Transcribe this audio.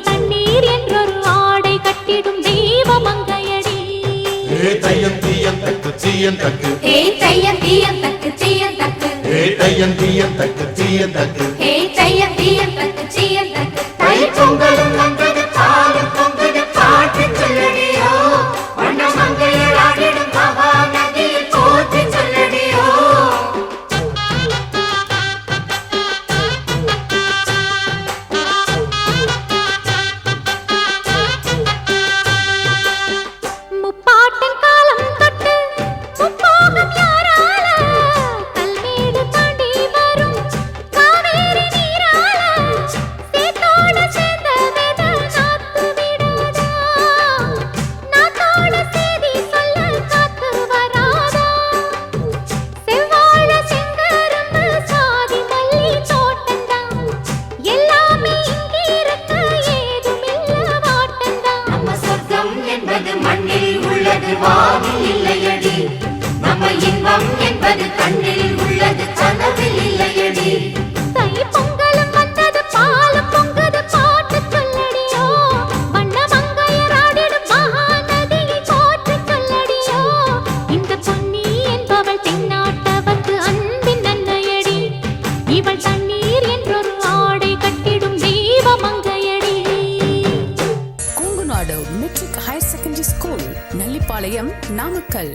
தண்ணீர் என்றொரு ஆடை கட்டிடும் தெய்வ மங்கையடி. தையம் தீயம் தக்கு தீயம் தக்கு தையம் தீயம் தக்கு தீயம் தக்கு தையம் தீயம் தக்கு தீயம் தக்கு தையம் தீயம் தக்கு தீயம் தக்கு. தை பொங்கலும் வந்தது பாலும் பொங்குது பாட்டு சொல்லடியோ வண்ண மங்கையர் ஆடிடும் மகா நதியில் போற்றி சொல்லடியோ. முப்பாட்டின் காலம் தொட்டு முப்போகம் யாரால கல்மேடு தாண்டி வரும் காவேரி நீரால சேத்தோட சேர்ந்த வெத நாத்து விடாதா, நாத்தோட சேதி சொல்ல காத்து வராதா. செவ்வாழ செங்கரும்பு சாதி மல்லி தோட்டந்தான் எல்லாமே இங்கிருக்க ஏதுமில்ல வாட்டந்தான். நம்ம சொர்க்கம் என்பது மண்ணில் உள்ளது வானில் இல்லையடி, நம்ம இன்பம் என்பது கண்ணில் உள்ளது கனவில் இல்லையடி. தை பொங்கலும் வந்தது பாலும் பொங்குது பாட்டு சொல்லடியோ வண்ண மங்கையர் ஆடிடும் மகா நதியை போற்றி சொல்லடியோ. இந்த பொன்னி என்பவள் தென்னாட்டவர்க்கு அன்பின் நன்மையடி, இவள் தண்ணீர் என்றொரு ஆடை கட்டிடும் தெய்வ மங்கையடி. Kongunadu matric higher secondary school, Nallipalayam, Namakkal.